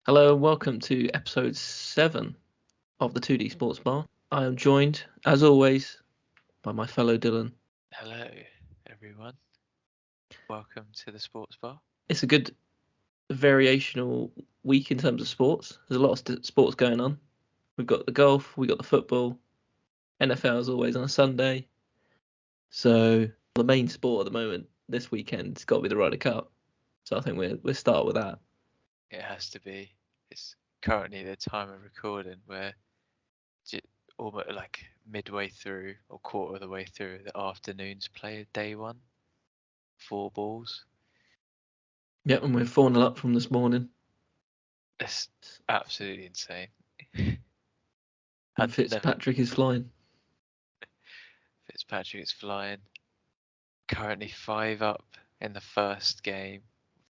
Hello and welcome to episode 7 of the 2D Sportsbar. I am joined, as always, by my fellow Dylan. Hello, everyone. Welcome to the Sports Bar. It's a good variational week in terms of sports. There's a lot of sports going on. We've got the golf, we've got the football, NFL as always on a Sunday. So the main sport at the moment this weekend has got to be the Ryder Cup. So I think we'll start with that. It has to be. It's currently the time of recording where almost like midway through or quarter of the way through the afternoon's play of day one. 4 balls. Yep, and we're 4-0 up from this morning. It's absolutely insane. And Fitzpatrick is flying. Fitzpatrick is flying. Currently 5 up in the first game.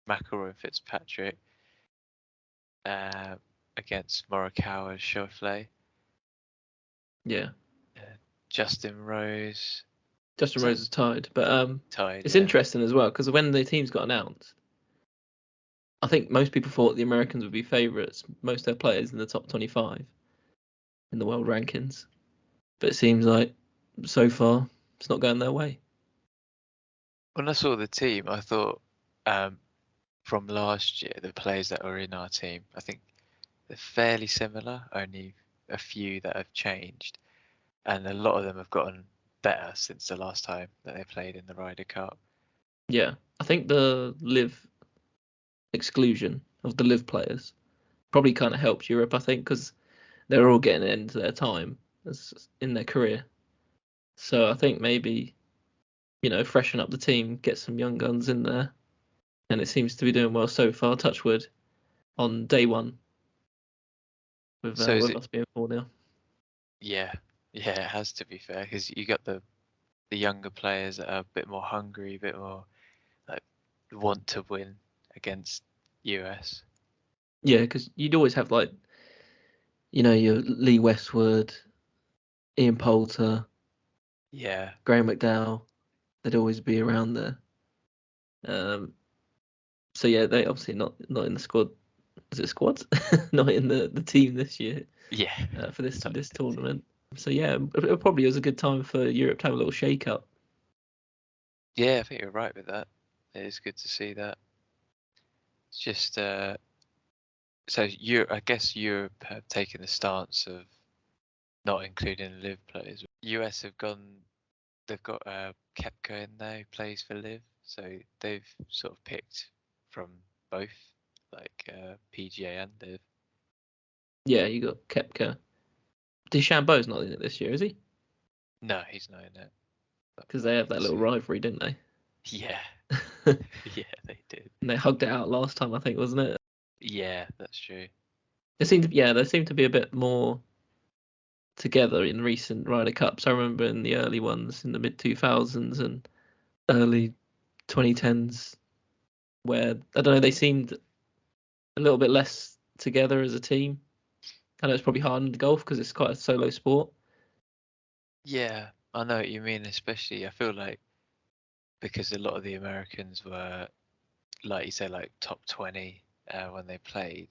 McIlroy and Fitzpatrick against Morikawa and Schauffele. Yeah. Justin Rose is tied, but tied. It's interesting as well because when the teams got announced, I think most people thought the Americans would be favourites, most of their players in the top 25 in the world rankings. But it seems like so far it's not going their way. When I saw the team, I thought from last year, the players that were in our team, I think they're fairly similar, only a few that have changed. And a lot of them have gotten better since the last time that they played in the Ryder Cup. Yeah, I think the live exclusion of the live players probably kind of helped Europe, I think, because they're all getting into their time in their career. So I think maybe, freshen up the team, get some young guns in there. And it seems to be doing well so far, touch wood, on day one. With us being 4-0. Yeah, it has to be fair, because you got the younger players that are a bit more hungry, a bit more like want to win against US. Yeah, because you'd always have your Lee Westwood, Ian Poulter, Graham McDowell. They'd always be around there. So yeah, they obviously not in the squad. Is it squads? Not in the team this year. Yeah. For this tournament. So yeah, it probably was a good time for Europe to have a little shake up. Yeah, I think you're right with that. It is good to see that. It's just so I guess Europe have taken the stance of not including live players. US have they've got Koepka in there who plays for live, so they've sort of picked from both, like PGA and live. Yeah, you got Koepka. DeChambeau's not in it this year, is he? No, he's not in it. Because they have that little rivalry, didn't they? Yeah. Yeah, they did. And they hugged it out last time, I think, wasn't it? Yeah, that's true. They seem to be a bit more together in recent Ryder Cups. I remember in the early ones in the mid 2000s and early 2010s, where I don't know, they seemed a little bit less together as a team. I know it's probably hard in golf because it's quite a solo sport. Yeah, I know what you mean. Especially, I feel like because a lot of the Americans were, like you said, like top 20 when they played,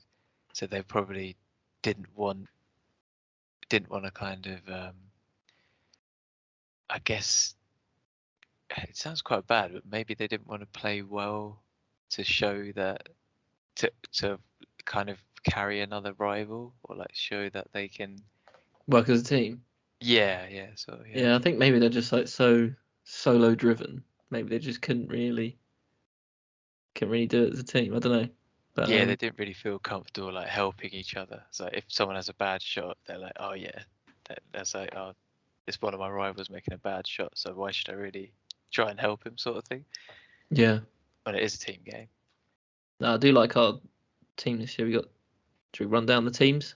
so they probably didn't want to kind of I guess it sounds quite bad, but maybe they didn't want to play well to show that to kind of carry another rival or like show that they can work as a team. Yeah. Yeah, I think maybe they're just like so solo driven. Maybe they just couldn't really do it as a team. I don't know. But yeah, they didn't really feel comfortable like helping each other. So if someone has a bad shot, they're like, oh yeah, that's like, oh, it's one of my rivals making a bad shot, so why should I really try and help him, sort of thing. Yeah. But it is a team game. No, I do like our team this year. Should we run down the teams?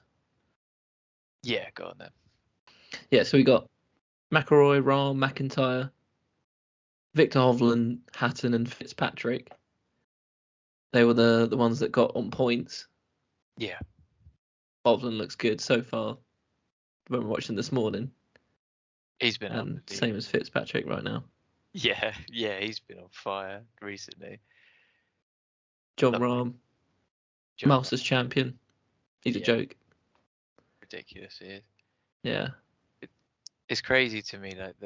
Yeah, go on then. Yeah, so we got McIlroy, Rahm, McIntyre, Victor Hovland, Hatton, and Fitzpatrick. They were the ones that got on points. Yeah. Hovland looks good so far. When we're watching this morning. He's been and same as Fitzpatrick right now. Yeah, he's been on fire recently. Jon Rahm, Masters champion. He's a joke. Ridiculous, he is. Yeah. It's crazy to me, like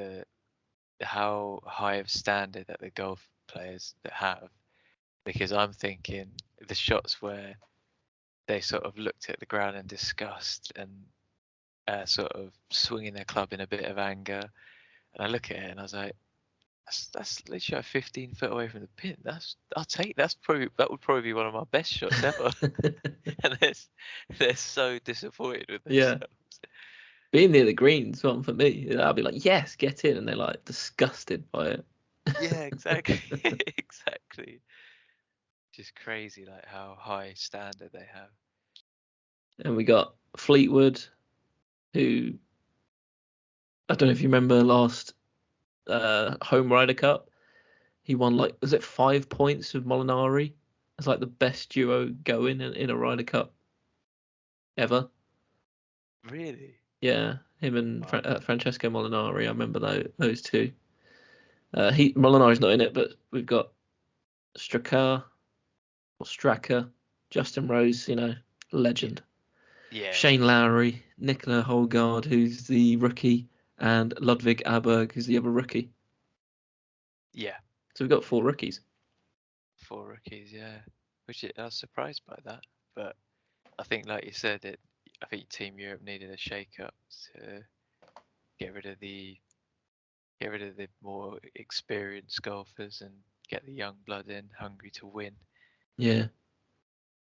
how high of standard that the golf players that have, because I'm thinking the shots where they sort of looked at the ground in disgust and sort of swinging their club in a bit of anger, and I look at it and I was like, that's literally like 15 foot away from the pin. That would probably be one of my best shots ever. And they're so disappointed with Yeah. themselves. Being near the green's one for me. I'll be like, yes, get in, and they're like disgusted by it. Yeah, exactly. Exactly. Just crazy, like how high standard they have. And we got Fleetwood, who I don't know if you remember last home Ryder Cup. He won was it 5 points with Molinari? It's like the best duo going in a Ryder Cup ever. Really? Yeah, him and Wow. Francesco Molinari. I remember those two. Molinari's not in it, but we've got Straka, Justin Rose, legend. Yeah. Shane Lowry, Nicola Holgaard, who's the rookie, and Ludwig Aberg, who's the other rookie. Yeah. So we've got 4 rookies. 4 rookies, yeah. I was surprised by that, but I think, like you said, I think Team Europe needed a shake-up to get rid of the more experienced golfers and get the young blood in, hungry to win. Yeah.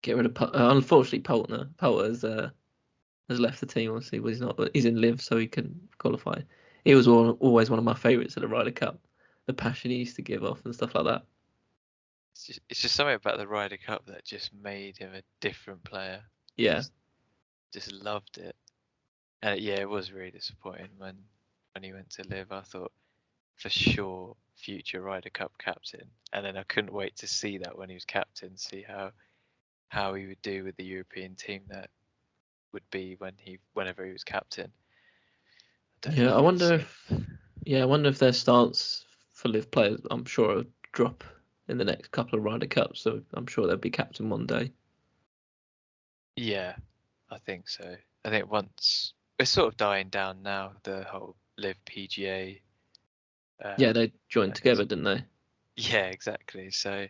Get rid of unfortunately Poulter has left the team. Obviously, he's in Liv, so he can qualify. He was always one of my favourites at the Ryder Cup. The passion he used to give off and stuff like that. It's just something about the Ryder Cup that just made him a different player. Yeah. Just loved it. And yeah, it was really disappointing when he went to Liv. I thought for sure future Ryder Cup captain, and then I couldn't wait to see that when he was captain, see how he would do with the European team that would be whenever he was captain. I wonder if their stance for Liv players, I'm sure it'll drop in the next couple of Ryder Cups. So I'm sure they'll be captain one day. Yeah, I think so. I think once it's sort of dying down now, the whole Liv PGA. Yeah, they joined together, didn't they? Yeah, exactly. So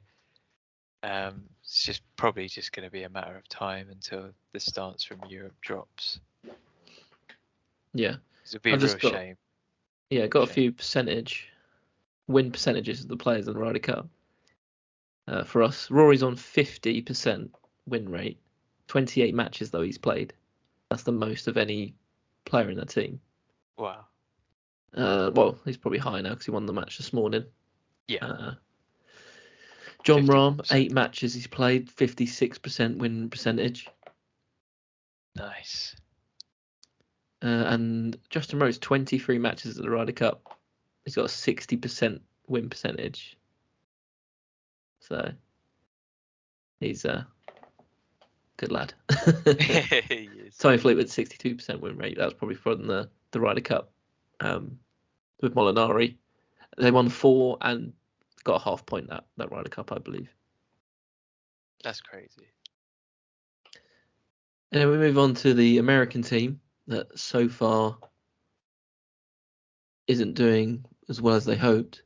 it's just probably just going to be a matter of time until the stance from Europe drops. Yeah, It'd be a real shame. Yeah, got a few win percentages of the players in the Ryder Cup. For us, Rory's on 50% win rate. 28 matches though he's played. That's the most of any player in that team. Wow. Well, he's probably higher now because he won the match this morning. Yeah. John Rahm, 8 matches he's played, 56% win percentage. Nice. And Justin Rose, 23 matches at the Ryder Cup. He's got a 60% win percentage. So he's a good lad. Tommy Fleetwood, 62% win rate. That was probably from the Ryder Cup with Molinari. They won 4 and got a half point that Ryder Cup, I believe. That's crazy. And then we move on to the American team that so far isn't doing as well as they hoped.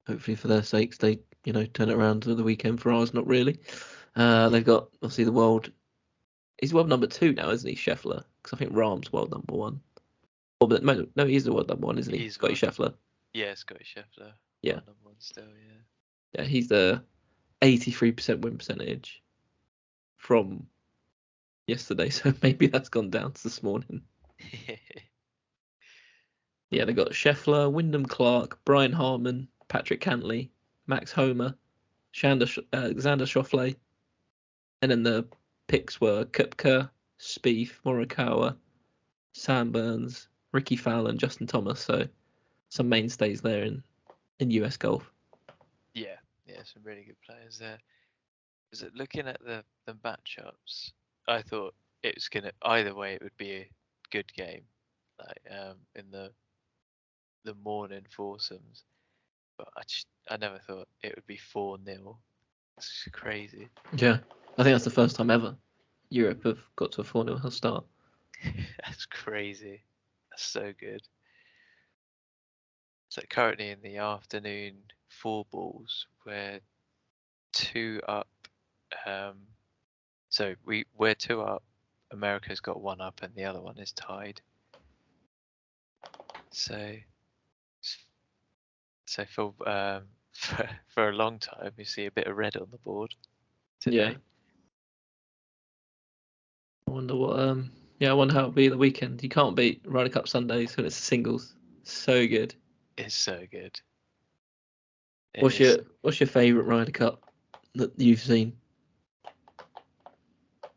Hopefully for their sakes, they turn it around to the weekend. For ours, not really. They've got obviously the world. He's world number 2 now, isn't he, Scheffler? Because I think Rahm's world number 1. Oh, but no, he's the world number 1, isn't he? Scotty Scheffler. Yeah, Scotty Scheffler. Yeah. Number 1 still, yeah. Yeah, he's the 83% win percentage from yesterday, so maybe that's gone down to this morning. Yeah, they got Scheffler, Wyndham Clark, Brian Harman, Patrick Cantley, Max Homer, Xander Schauffele, and then the picks were Koepka, Spieth, Morikawa, Sam Burns, Ricky Fowler, and Justin Thomas. So some mainstays there in US golf. Yeah, some really good players there. Is it looking at the matchups? I thought it was gonna either way. It would be a good game, like in the morning foursomes. But I never thought it would be 4-0. It's crazy. Yeah, I think that's the first time ever Europe have got to a 4-0 start. That's crazy. That's so good. So currently in the afternoon 4 balls, we're 2 up. So we're 2 up. America's got 1 up, and the other one is tied. So for for a long time, you see a bit of red on the board today. Yeah. I wonder what. I wonder how it'll be the weekend. You can't beat Ryder Cup Sundays when it's singles. So good. It's so good. What's your favourite Ryder Cup that you've seen?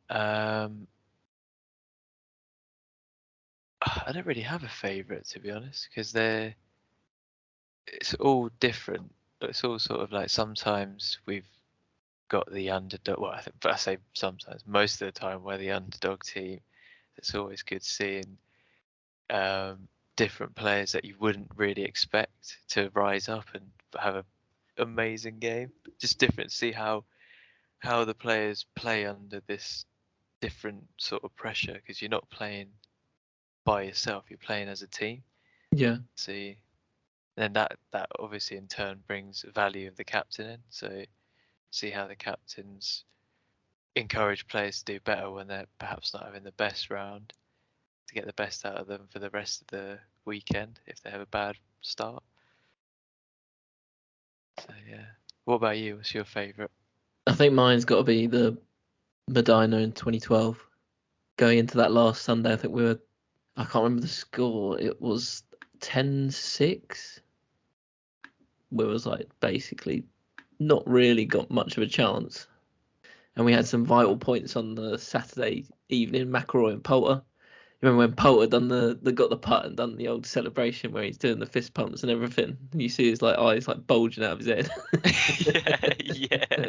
I don't really have a favourite, to be honest, because it's all different. It's all sort of like, sometimes we've got the underdog. Well, I say sometimes. Most of the time, we're the underdog team. It's always good seeing different players that you wouldn't really expect to rise up and have an amazing game. Just different to see how the players play under this different sort of pressure, because you're not playing by yourself, you're playing as a team. Yeah. See, then that obviously in turn brings value of the captain in. So see how the captains encourage players to do better when they're perhaps not having the best round, to get the best out of them for the rest of the weekend if they have a bad start. So yeah. What about you? What's your favourite? I think mine's got to be the Medina in 2012. Going into that last Sunday, I think I can't remember the score. It was 10-6. We was like basically not really got much of a chance. And we had some vital points on the Saturday evening, McIlroy and Poulter. You remember when Poulter got the putt and done the old celebration where he's doing the fist pumps and everything? And you see his like eyes like bulging out of his head. yeah.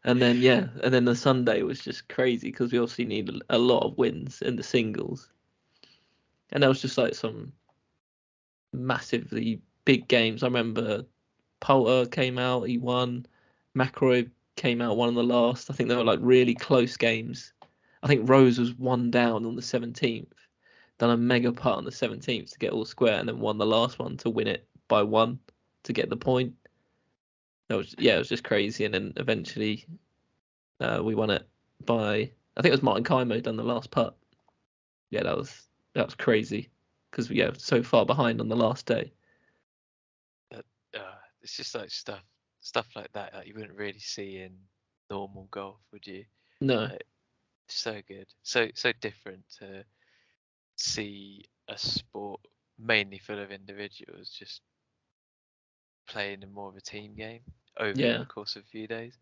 And then the Sunday was just crazy because we obviously needed a lot of wins in the singles. And there was just like some massively big games. I remember Poulter came out, he won. McIlroy came out, one of the last. I think they were like really close games. I think Rose was 1 down on the 17th, done a mega putt on the 17th to get all square, and then won the last one to win it by 1 to get the point. It was just crazy. And then eventually we won it by, I think it was Martin Kaymo done the last putt. Yeah, that was crazy because we were so far behind on the last day. It's just like stuff like that you wouldn't really see in normal golf, would you? No. So good, so different to see a sport mainly full of individuals just playing in more of a team game over the course of a few days.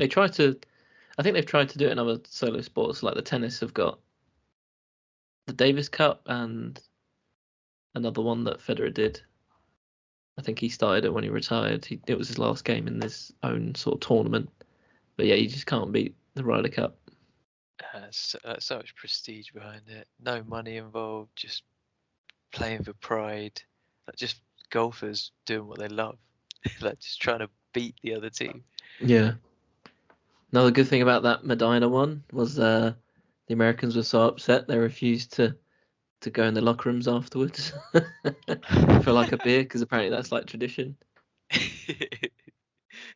I think they've tried to do it in other solo sports, like the tennis have got the Davis Cup and another one that Federer did. I think he started it when he retired. It was his last game in this own sort of tournament. But yeah, you just can't beat the Ryder Cup. So much prestige behind it. No money involved. Just playing for pride. Like just golfers doing what they love. Like just trying to beat the other team. Yeah. Another good thing about that Medina one was the Americans were so upset they refused to go in the locker rooms afterwards for like a beer, because apparently that's like tradition.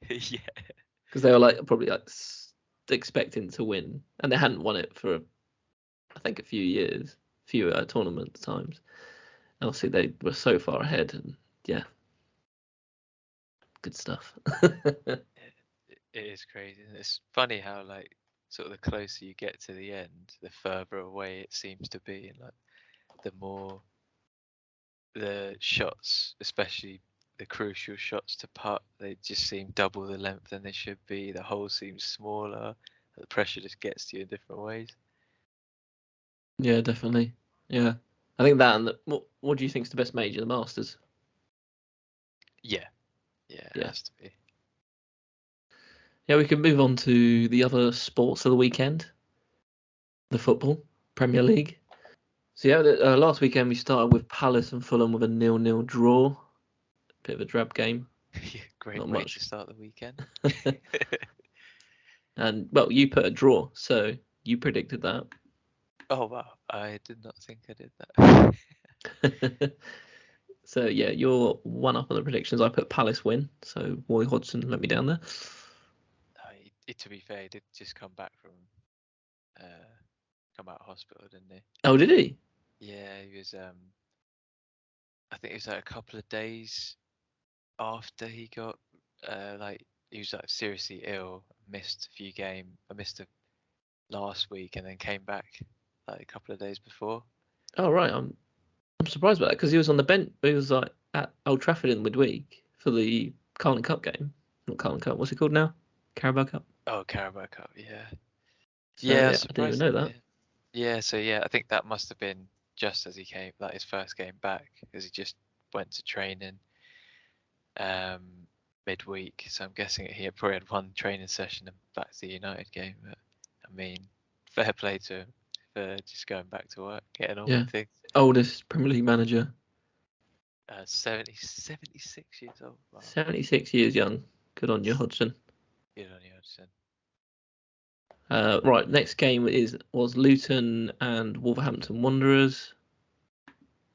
Yeah. Because they were like probably like expecting to win, and they hadn't won it for I think a few years, tournament times. And obviously they were so far ahead, and yeah, good stuff. It is crazy. It's funny how like sort of the closer you get to the end, the further away it seems to be, and like the more the shots, especially the crucial shots to putt, they just seem double the length than they should be. The hole seems smaller. The pressure just gets to you in different ways. Yeah, definitely. Yeah, I think that. And what do you think is the best major, the Masters? Yeah, it has to be. Yeah, we can move on to the other sports of the weekend. The football, Premier League. So yeah, last weekend we started with Palace and Fulham with a 0-0 draw. Bit of a drab game. Great Not way much. to start the weekend. And well, you put a draw, so you predicted that. Oh wow, I did not think I did that. So yeah, you're one up on the predictions. I put Palace win, so Roy Hodgson let me down there. To be fair, he did just come back from come out of hospital, didn't he? Oh, did he? Yeah, he was. I think it was like a couple of days after he got he was like seriously ill, missed a few games. I missed it last week, and then came back like a couple of days before. Oh right, I'm surprised by that because he was on the bench. He was like at Old Trafford in midweek for the Carling Cup game. Not Carling Cup. What's it called now? Carabao Cup. Oh, Carabao Cup, yeah. So Yeah, I yeah, was I didn't even surprised. know that. Yeah, so yeah, I think that must have been just as he came, like his first game back, because he just went to training um, midweek. So I'm guessing he had probably had one training session and back to the United game. But I mean, fair play to him for just going back to work, getting on Yeah, with things. oldest Premier League manager. 76 years old. Wow, 76 years young. Good on you, Hodgson. good on you, Hudson. Right, next game was Luton and Wolverhampton Wanderers.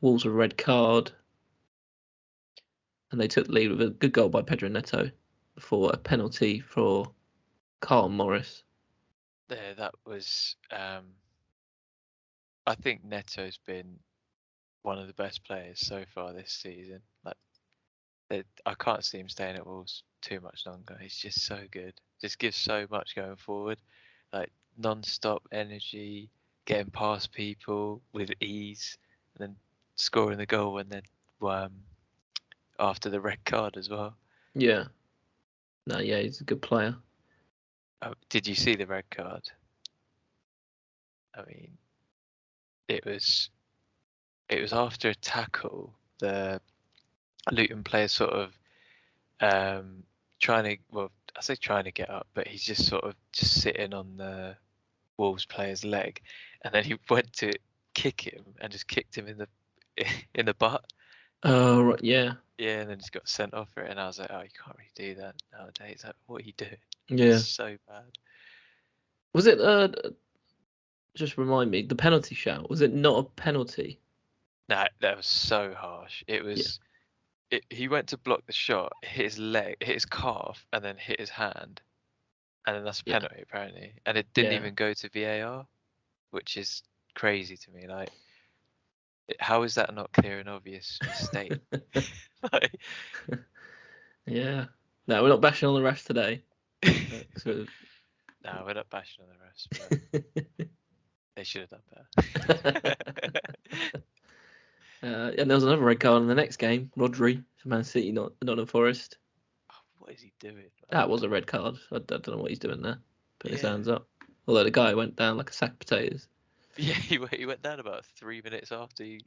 Wolves with a red card, and they took the lead with a good goal by Pedro Neto before a penalty for Carl Morris. There, that was. I think Neto's been one of the best players so far this season. Like, I can't see him staying at Wolves too much longer. He's just so good. Just gives so much going forward, like non-stop energy, getting past people with ease, and then scoring the goal and then after the red card as well. Yeah. No, yeah, he's a good player. Did you see the red card? I mean, it was after a tackle. The Luton player sort of trying to, well, I say trying to get up, but he's just sort of just sitting on the Wolves player's leg, and then he went to kick him and just kicked him in the in the butt. Oh, right, yeah. Yeah, and then just got sent off for it. And I was like, oh, you can't really do that nowadays. Like, what are you doing? Yeah. It's so bad. Was it, just remind me, the penalty shout, was it not a penalty? No, that was so harsh. It Yeah. was. He went to block the shot, hit his leg, hit his calf, and then hit his hand, and then that's a Yeah. penalty apparently. And it didn't Yeah. even go to VAR, which is crazy to me. Like, how is that not clear and obvious mistake? Like, Yeah. No, we're not bashing on the refs today. So... no, we're not bashing on the refs, but they should have done better. And there was another red card in the next game. Rodri for Man City, not Nottingham Forest. Oh, what is he doing, man? That was a red card. I don't know what he's doing there. Putting his Yeah. hands up. Although the guy went down like a sack of potatoes. Yeah, he went down about 3 minutes after he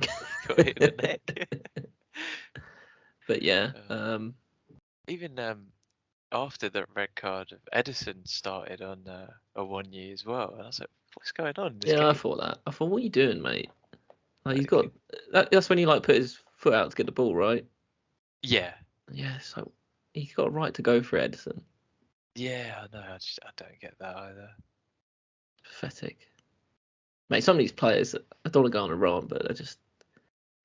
got hit in the neck. But yeah, Even after the red card, Edison started on a 1 year as well, and I was like, "What's going on in this yeah, I game?" thought that. I thought, what are you doing, mate? Like he's got that's when he like put his foot out to get the ball, right? Yeah, Yeah, so he's got a right to go for Edison. yeah, I know. I don't get that either. Pathetic, mate. Some of these players, I don't want to go on a rant, but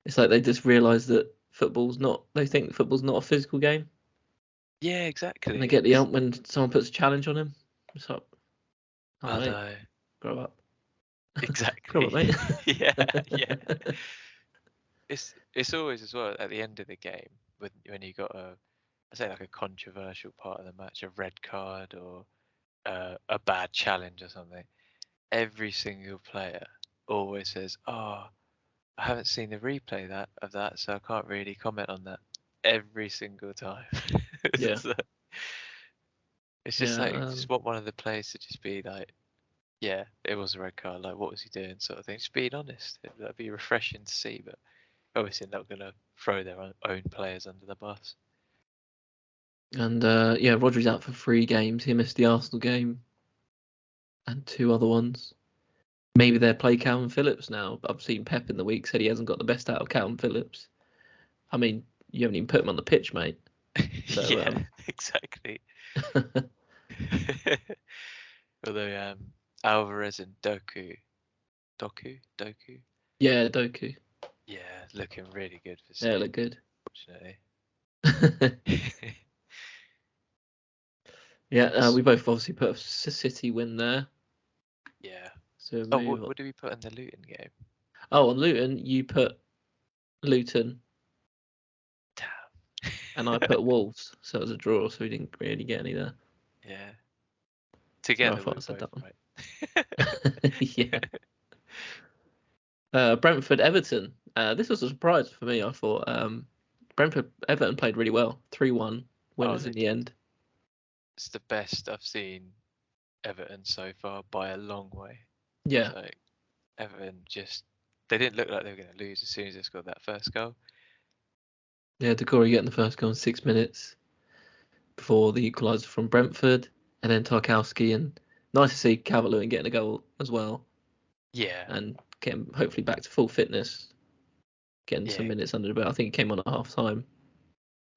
it's like they just realise that football's not. They think football's not a physical game, Yeah, and they exactly. get the ump when someone puts a challenge on him. It's like, all I right, know. grow up. Grow Exactly. up, mate. Yeah, yeah. It's always as well at the end of the game when you got I say like a controversial part of the match, a red card or a bad challenge or something. Every single player always says, "Oh, I haven't seen the replay of that, so I can't really comment on that." Every single time. Yeah. So, it's just Yeah, like you just want one of the players to just be like, "Yeah, it was a red card. Like, what was he doing?" Sort of thing. Just being honest. That'd be refreshing to see, but obviously not going to throw their own players under the bus. and yeah, Rodri's out for 3 games. He missed the Arsenal game and 2 other ones. Maybe they'll play Calvin Phillips now. I've seen Pep in the week said he hasn't got the best out of Calvin Phillips. I mean, you haven't even put him on the pitch, mate. So, Yeah, exactly. Although Alvarez and Doku. Yeah, Doku. Yeah, looking really good for Yeah, City, look good. fortunately. Yeah, we both obviously put a City win there. Yeah. So Oh, move on. what did we put in the Luton game? Oh, on Luton, you put Luton Damn. and I put Wolves. So it was a draw, so we didn't really get any there. Yeah. So I Together we thought I were said both that one. right. Yeah. Brentford Everton. This was a surprise for me. I thought Brentford Everton played really well. 3-1 winners in the end. It's the best I've seen Everton so far by a long way. Yeah. So Everton they didn't look like they were going to lose as soon as they scored that first goal. Yeah, Decore getting the first goal in 6 minutes before the equaliser from Brentford, and then Tarkowski, and nice to see Calvert-Lewin getting a goal as well. Yeah. And getting hopefully back to full fitness, getting some minutes under the belt. I think he came on at half time.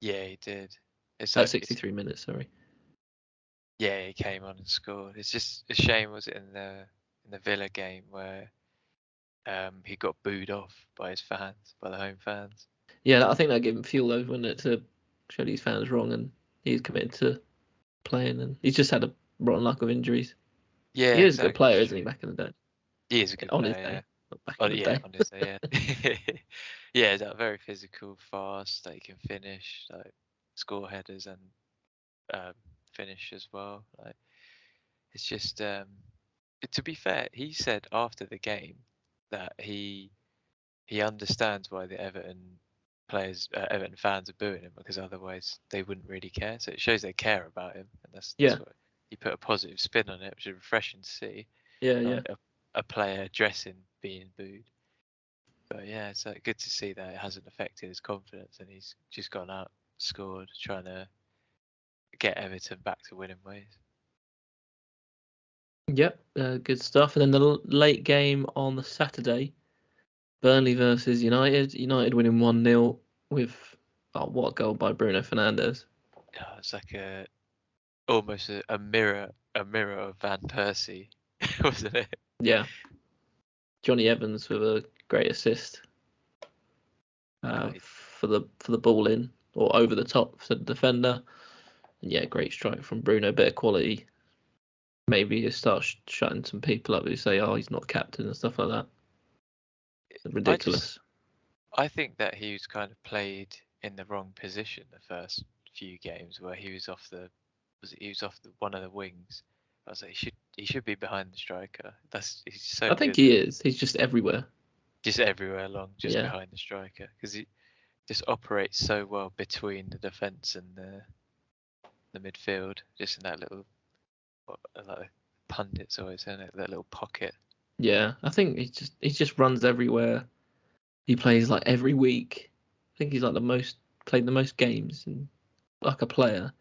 Yeah, he did. It's 63 minutes, sorry. Yeah, he came on and scored. It's just a shame, was it, in the Villa game where he got booed off by his fans, by the home fans. Yeah, I think that gave him fuel though, wouldn't it, to show these fans wrong, and he's committed to playing, and he's just had a rotten luck of injuries. Yeah, He is a exactly. good player, isn't he, back in the day? He is a good On player, his day. yeah. Not back in the day. On his day, yeah. Yeah, he's very physical, fast, he can finish, score headers and finish as well. It's just to be fair, he said after the game that he understands why the Everton fans are booing him, because otherwise they wouldn't really care. So it shows they care about him, and that's what he put a positive spin on it, which is refreshing to see. Yeah. A player addressing being booed. But yeah, it's good to see that it hasn't affected his confidence, and he's just gone out, scored, trying to get Everton back to winning ways. Yep, good stuff. And then the late game on the Saturday, Burnley versus United. United winning 1-0 with what a goal by Bruno Fernandes. Yeah, it's almost a mirror of Van Persie, wasn't it? Yeah. Johnny Evans with a great assist for the ball in or over the top for the defender. And yeah, great strike from Bruno, bit of quality. Maybe you start shutting some people up who say, "Oh, he's not captain" and stuff like that. It's ridiculous. I think that he was kind of played in the wrong position the first few games, where he was off one of the wings. I was like, he should be behind the striker. He's so I think good. he is. He's just everywhere. Just everywhere along, just behind the striker, because he just operates so well between the defence and the midfield, just in that little, like pundits always say, that little pocket. Yeah, I think he just runs everywhere. He plays like every week. I think he's like played the most games and like a player.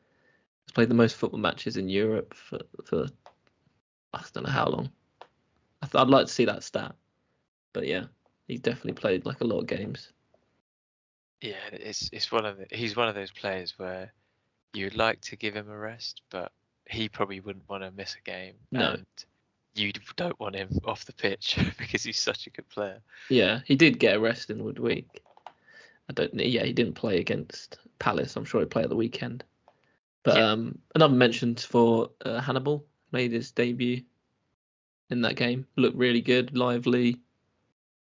He's played the most football matches in Europe for I don't know how long. I'd like to see that stat, but yeah, he's definitely played like a lot of games. Yeah, it's he's one of those players where you'd like to give him a rest, but he probably wouldn't want to miss a game, No. and you don't want him off the pitch because he's such a good player. Yeah, he did get a rest in midweek. Yeah, he didn't play against Palace. I'm sure he'll play at the weekend. But another mention for Hannibal, made his debut in that game. Looked really good, lively,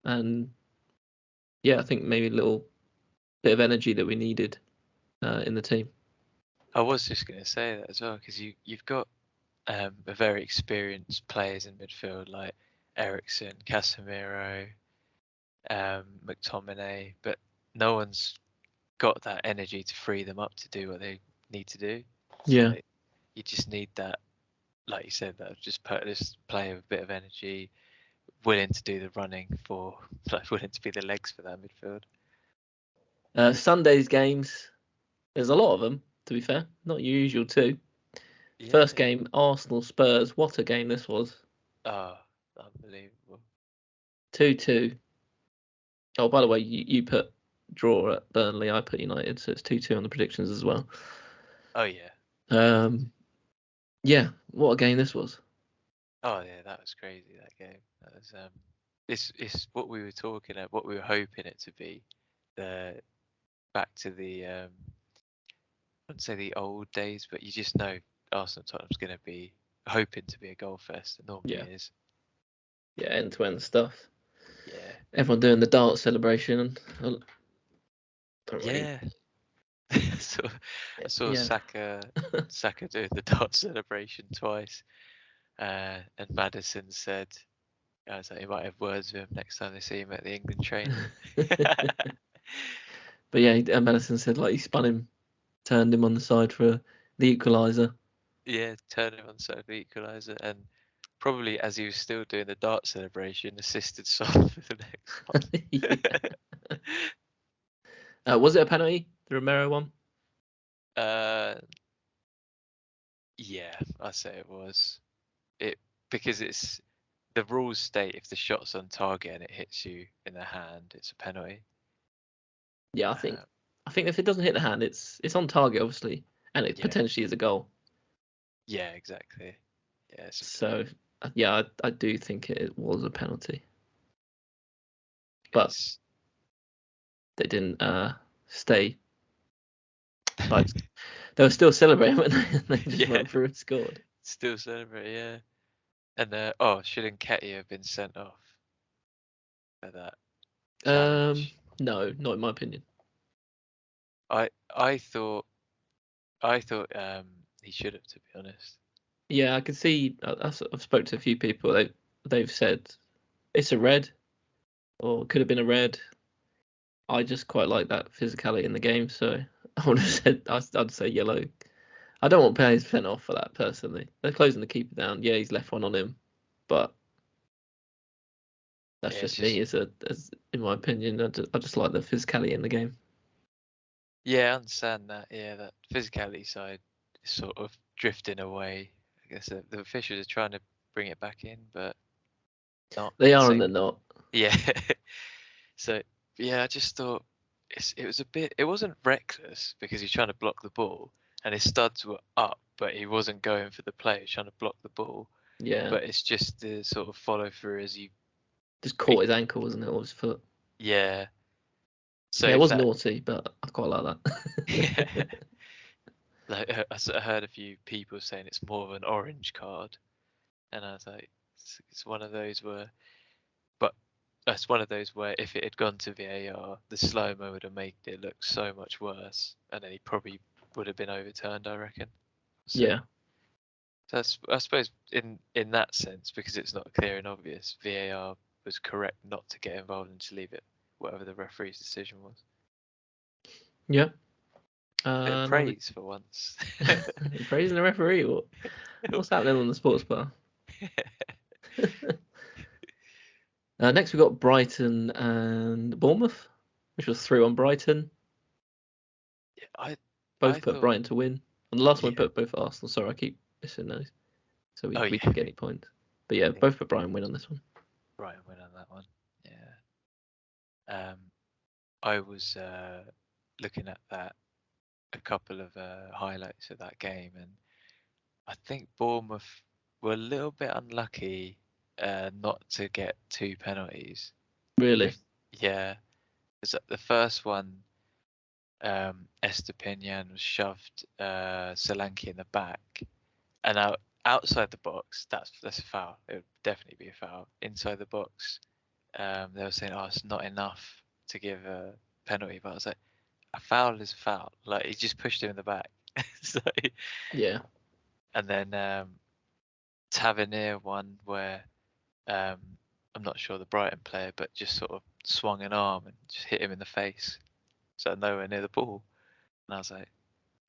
and yeah, I think maybe a little bit of energy that we needed in the team. I was just going to say that as well, because you've got a very experienced players in midfield like Eriksen, Casemiro, McTominay, but no one's got that energy to free them up to do what they need to do. Yeah. You just need that, like you said, that just put this player with a bit of energy, willing to do the running willing to be the legs for that midfield. Sunday's games, there's a lot of them, to be fair. Not usual too. Yeah. First game, Arsenal Spurs. What a game this was. Oh, unbelievable. 2-2. Oh, by the way, you put draw at Burnley. I put United, so it's 2-2 on the predictions as well. Oh yeah. Yeah, what a game this was. Oh yeah, that was crazy. That game. That was it's what we were talking about, what we were hoping it to be. The back to the I wouldn't say the old days, but you just know Arsenal Tottenham's going to be hoping to be a goal fest. It normally Yeah, is. yeah, end-to-end stuff. Yeah. Everyone doing the dart celebration. And I don't really. Yeah. so I saw Yeah. Saka doing the dart celebration twice. And Maddison said, I was like, he might have words with him next time they see him at the England training. But yeah, Madison said like he spun him, turned him on the side for the equaliser. Yeah, turn him on side of the equaliser, and probably as he was still doing the dart celebration, assisted Son for the next one. Was it a penalty? The Romero one? uh, yeah, I say it was. It because it's the rules state if the shot's on target and it hits you in the hand, it's a penalty. Yeah, I think if it doesn't hit the hand, it's on target obviously, and it Yeah, potentially is a goal. yeah, exactly. Yeah, So yeah, I do think it was a penalty, but it's they didn't stay. Like they were still celebrating when they just yeah, run through and scored. still celebrate. Yeah, and shouldn't Ketty have been sent off for that challenge? No, not in my opinion. I I thought I thought he should have, to be honest. Yeah, I can see. I've spoke to a few people. They've said it's a red, or it could have been a red. I just quite like that physicality in the game, so I would have said I'd say yellow. I don't want players sent off for that personally. They're closing the keeper down. Yeah, he's left one on him, but that's Yeah, it's just me. just As in my opinion, I just like the physicality in the game. yeah, I understand that. Yeah, that physicality side is sort of drifting away. I guess the officials are trying to bring it back in, but not They the are and same. they're not. Yeah. So yeah, I just thought it was a bit. It wasn't reckless because he's trying to block the ball and his studs were up, but he wasn't going for the play. He was trying to block the ball, Yeah, but it's just the sort of follow through as just he caught his ankle, wasn't it, or his foot? yeah. So Yeah, it if was that naughty, but I quite like that. like I heard a few people saying it's more of an orange card, and I was like, it's one of those where, but it's one of those where if it had gone to VAR, the slow mo would have made it look so much worse, and then he probably would have been overturned, I reckon. So, Yeah, I suppose in that sense, because it's not clear and obvious, VAR was correct not to get involved and to leave it whatever the referee's decision was. yeah. Bit of Another praise for once. praising the referee. What's happening on the sports bar? Next, we've got Brighton and Bournemouth, which was 3-1 Brighton. I Both I put thought Brighton to win. And the last one yeah. we put both Arsenal. Sorry, I keep missing those. So Oh we yeah. didn't get any points. But yeah, I think both put Brighton win on this one. Brighton win on that one. Yeah. I was looking at that a couple of highlights of that game, and I think Bournemouth were a little bit unlucky not to get two penalties. Really? If yeah, 'cause the first one, Estepinian was shoved Solanke in the back, and outside the box, that's a foul. It would definitely be a foul. Inside the box, they were saying, "Oh, it's not enough to give a penalty," but I was like, "A foul is a foul." Like he just pushed him in the back. So, Yeah. and then Tavernier one where um, I'm not sure the Brighton player, but just sort of swung an arm and just hit him in the face, so nowhere near the ball. And I was like,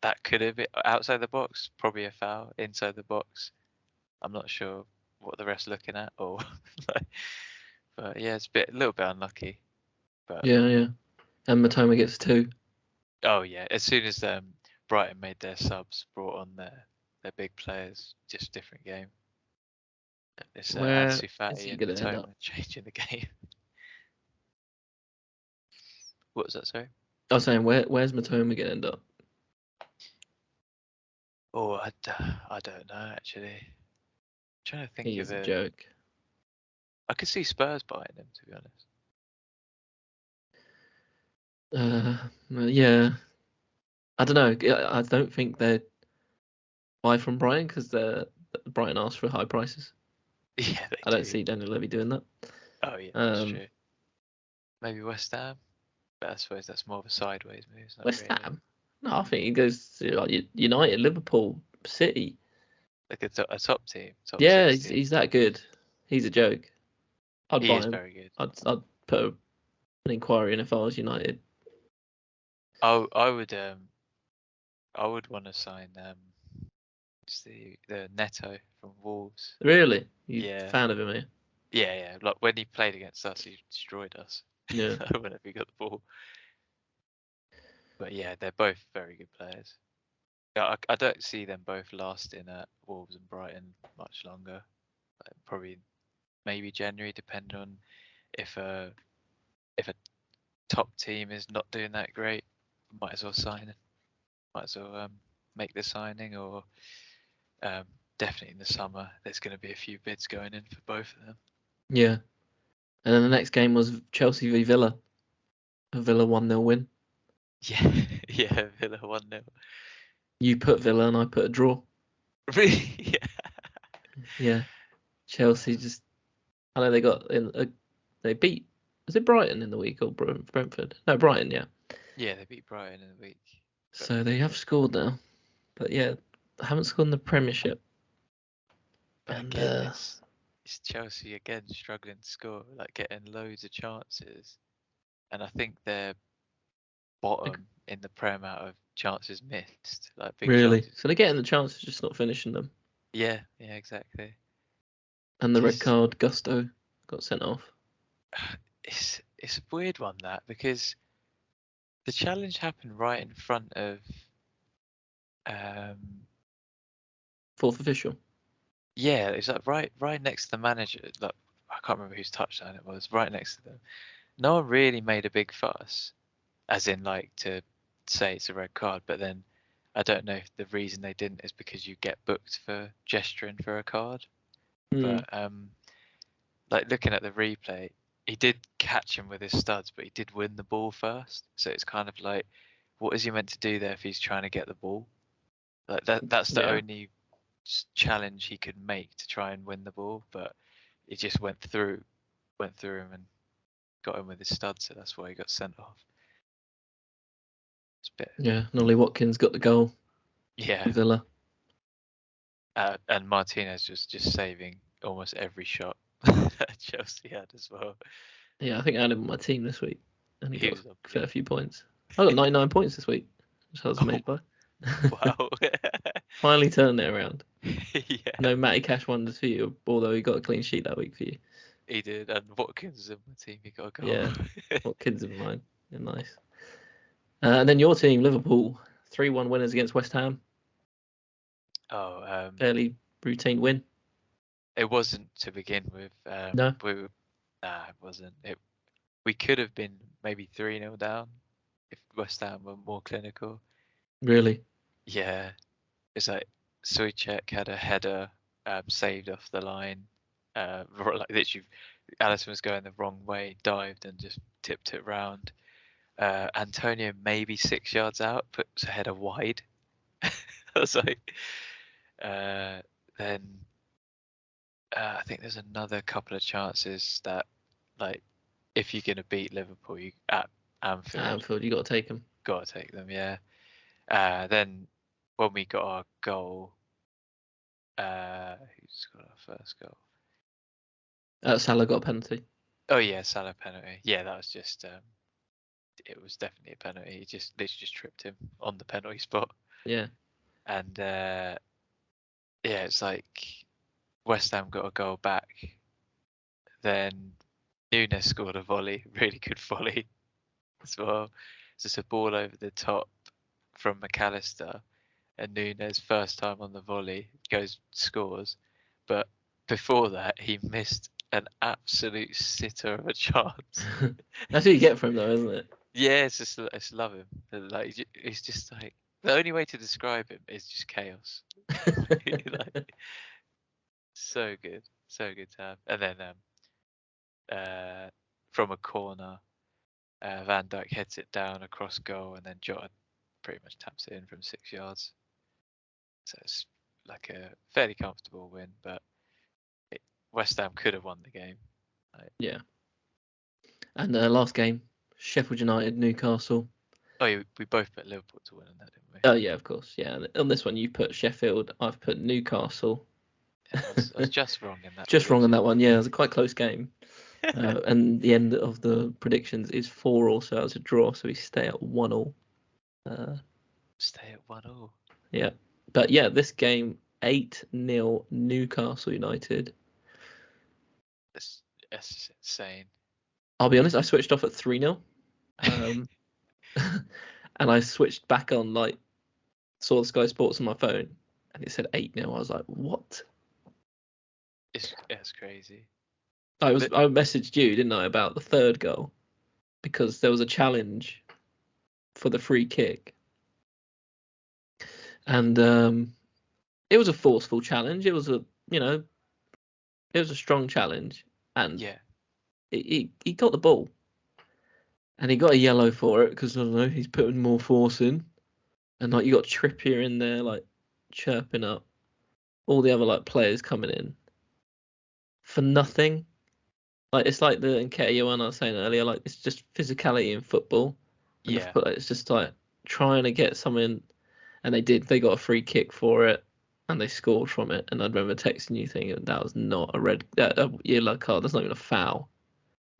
that could have been outside the box, probably a foul. Inside the box, I'm not sure what the ref's looking at, or like, but yeah, it's a little bit unlucky. But Yeah, yeah. And Matoma gets 2. oh yeah, as soon as Brighton made their subs, brought on their big players, just different game. It's Where Ansu is Fati he and going to end Matoma up? changing the game. What was that? Sorry. I was saying, where's Matoma going to end up? Oh, I don't know actually. trying to think He of is a a. joke. I could see Spurs buying him, to be honest. Yeah. I don't know. I don't think they'd buy from Brighton because Brighton asked for high prices. Yeah, they I don't do. see Daniel Levy doing that. Oh yeah, that's true. Maybe West Ham, but I suppose that's more of a sideways move. It's not West really. Ham? No, I think he goes to like United, Liverpool, City. Like a top team, top Yeah, six he's, team. he's that good. He's a joke. I'd He buy is him. very good. I'd put an inquiry in if I was United. I would want to sign it's the Neto from Wolves. Really? You Yeah, fan of him, are you? yeah. Like when he played against us, he destroyed us. Yeah. Whenever he got the ball. But yeah, they're both very good players. I don't see them both lasting at Wolves and Brighton much longer. Like probably maybe January, depending on if a top team is not doing that great. Might as well sign it. Might as well make the signing, or definitely in the summer. There's going to be a few bids going in for both of them. Yeah. And then the next game was Chelsea v Villa. A Villa 1-0 win. Yeah, yeah. Villa 1-0. You put Villa and I put a draw. Really? Yeah. Yeah. Chelsea just. I know they got they beat. Was it Brighton in the week or Brentford? No, Brighton. Yeah. Yeah, they beat Brighton in the week. So they have scored now, but yeah, I haven't scored in the Premiership. But And again, it's Chelsea again struggling to score, like getting loads of chances, and I think they're bottom in the Prem out of chances missed, like big really, chances. so they're getting the chances, just not finishing them. Yeah, yeah, exactly. And the red Just card, Gusto got sent off. it's a weird one, that, because the challenge happened right in front of um Fourth official. yeah, it's like right next to the manager. Like I can't remember whose touchdown it was. Right next to them. No one really made a big fuss, as in like to say it's a red card, but then I don't know if the reason they didn't is because you get booked for gesturing for a card. Mm, But like looking at the replay, he did catch him with his studs, but he did win the ball first. So it's kind of like, what is he meant to do there if he's trying to get the ball? Like that's the yeah, only challenge he could make to try and win the ball, but he just went through him and got him with his studs, so that's why he got sent off. It's a bit, yeah. Nolly Watkins got the goal for yeah. Villa. And Martinez was just saving almost every shot that Chelsea had as well. Yeah, I think I had him on my team this week, and he He got was a fair yeah. few points. I got 99 points this week, which I was Oh amazed by. wow. Finally turned it around. Yeah, No Matty Cash wonders for you, although he got a clean sheet that week for you. he did. And Watkins was in my team. He got a goal. Yeah, Watkins of mine. Yeah, nice. And then your team, Liverpool, 3-1 winners against West Ham. Oh, Fairly routine win. it wasn't to begin with. No, Nah, it wasn't. We could have been maybe 3-0 down if West Ham were more clinical. really. Yeah, it's like Souček had a header saved off the line. Like literally, Alisson was going the wrong way, dived and just tipped it round. Antonio maybe 6 yards out, puts a header wide. I was like, then I think there's another couple of chances that, like, if you're gonna beat Liverpool, you at At Anfield, Anfield, you got to take them. gotta take them. Yeah. Then when we got our goal, who scored our first goal? Salah got a penalty. Oh yeah, Salah penalty. Yeah, that was just it was definitely a penalty. He just literally just tripped him on the penalty spot. Yeah. And yeah, it's like West Ham got a goal back. Then Nunes scored a volley, really good volley as well. It's just a ball over the top from McAllister, and Nunes first time on the volley scores, but before that he missed an absolute sitter of a chance. That's what you get from him, though, isn't it? Yeah, it's love him. Like it's just like the only way to describe him is just chaos. Like, So good to have. And then from a corner, Van Dijk heads it down across goal, and then Jota pretty much taps it in from 6 yards. So it's like a fairly comfortable win, but West Ham could have won the game. Yeah. And last game, Sheffield United, Newcastle. Oh, yeah, we both put Liverpool to win in that, didn't we? Oh yeah, of course. Yeah. On this one, you put Sheffield. I've put Newcastle. Yeah, I was just wrong in that. Just wrong on that one. Yeah, it was a quite close game. And the end of the predictions is 4-4, so it was a draw. So we stay at 1-1. Stay at 1-1. Yeah, but yeah, this game 8-0 Newcastle United. That's insane. I'll be honest, I switched off at 3-0. And I switched back on, like, saw the Sky Sports on my phone, and it said 8-0. I was like, what? It's crazy. I messaged you, didn't I, about the third goal, because there was a challenge for the free kick, and it was a forceful challenge. It was a strong challenge, and Yeah, he got the ball, and he got a yellow for it because I don't know, he's putting more force in, and like you got Trippier in there like chirping up all the other like players coming in for nothing. Like it's like the Nketiah one I was saying earlier. Like it's just physicality in football, and yeah. it's just like trying to get something, and they did. They got a free kick for it, and they scored from it. And I remember texting you thinking that was not a yellow card. That's not even a foul.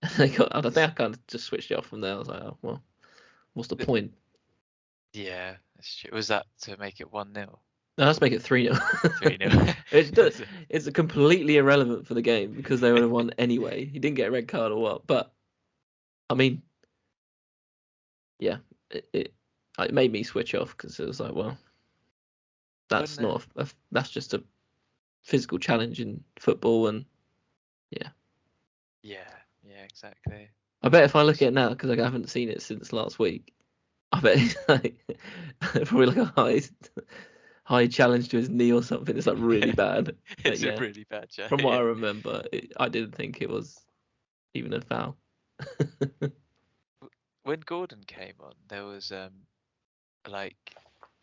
I think I kind of just switched it off from there. I was like, oh, well, what's the point? Yeah, that's true. Was that to make it 1-0? No, let's make it 3-0. 3-0. It's completely irrelevant for the game because they would have won anyway. He didn't get a red card or what, but I mean, yeah, it made me switch off because it was like, well, that's that's just a physical challenge in football, and Yeah, exactly. I bet if I look at it now because I haven't seen it since last week, I bet it's like probably like a high challenge to his knee or something. It's like really bad. It's But, a really bad challenge. from what I remember, I didn't think it was even a foul. When Gordon came on, there was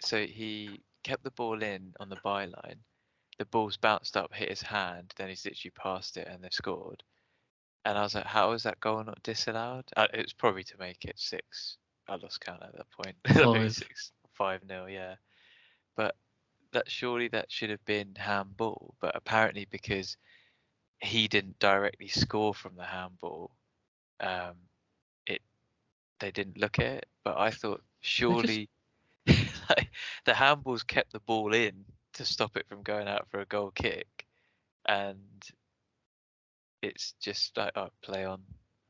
so he kept the ball in on the byline. The ball's bounced up, hit his hand, then he's literally passed it, and they've scored. And I was like, how is that goal not disallowed? It was probably to make it 6. I lost count at that point. 5-0, yeah. But surely that should have been handball. But apparently, because he didn't directly score from the handball, they didn't look at it. But I thought surely like, the handballs kept the ball in to stop it from going out for a goal kick, and it's just like, oh, play on.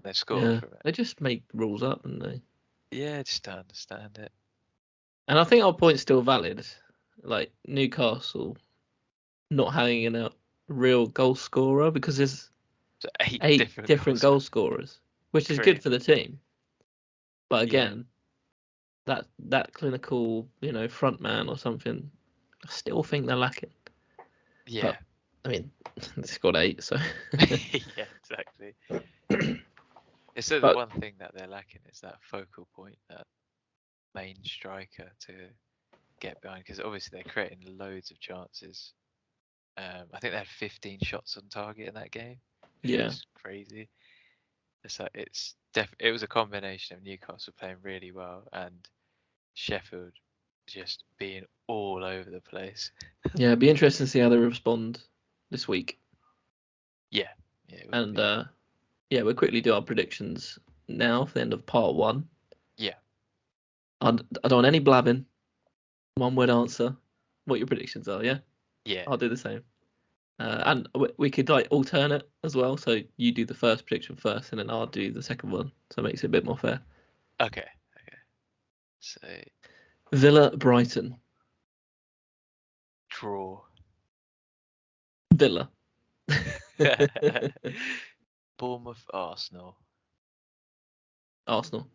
They've scored from it. They just make rules up, don't they? Yeah, I just don't understand it. And I think our point's still valid. Like Newcastle not having a real goal scorer because there's So 8 different goal scorers, which is good for the team. But again, that clinical, front man or something, I still think they're lacking. Yeah. But, I mean, they scored 8, so. Yeah, exactly. So the one thing that they're lacking is that focal point, that main striker to get behind, because obviously they're creating loads of chances. I think they had 15 shots on target in that game. Yeah, it's crazy. It's like it was a combination of Newcastle playing really well and Sheffield just being all over the place. Yeah, it'd be interesting to see how they respond this week. Yeah. And we'll quickly do our predictions now for the end of part 1. Yeah. I don't want any blabbing. One word answer. What your predictions are, yeah? Yeah. I'll do the same. And we could like alternate as well. So you do the first prediction first, and then I'll do the second one. So it makes it a bit more fair. Okay. So Villa, Brighton. Draw. Villa. Bournemouth, Arsenal. Arsenal.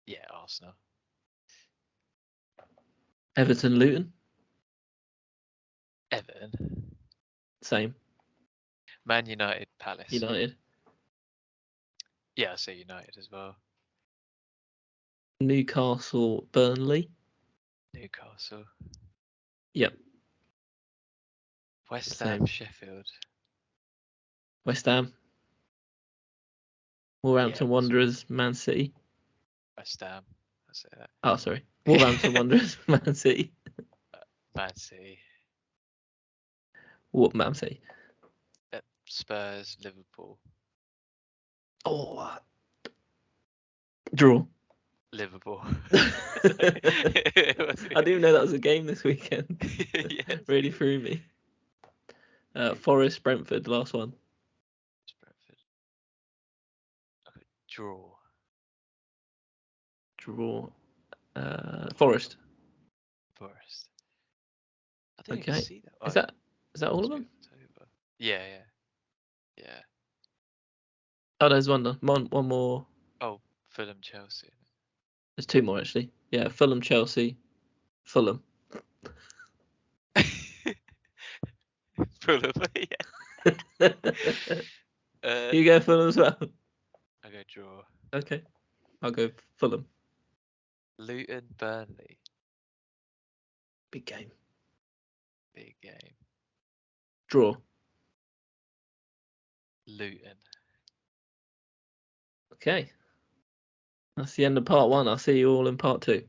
Yeah, Arsenal. Everton, Luton. Everton. Same. Man United, Palace. United. Yeah, I say United as well. Newcastle, Burnley. Newcastle. Yep. West Same. Ham, Sheffield. West Ham. Wolverhampton Yeah, Wanderers, Man City. West Ham. I say that. Oh, sorry. Wolverhampton Wanderers, Man City. Man City. Man City. Spurs, Liverpool. Oh, draw. Liverpool. I didn't even know that was a game this weekend. Yes. Really threw me. Forest, Brentford, last one. Brentford. Okay, draw. Draw. Forest. Forest. I didn't Okay. even see that. Is that all of them? October. Yeah. Oh, there's one done. One more. Oh, Fulham, Chelsea. There's two more actually. Yeah, Fulham, Chelsea, Fulham. Fulham, yeah. You go Fulham as well. I go draw. Okay, I'll go Fulham. Luton, Burnley. Big game. Big game. Draw. Luton. Okay. That's the end of part one. I'll see you all in part two.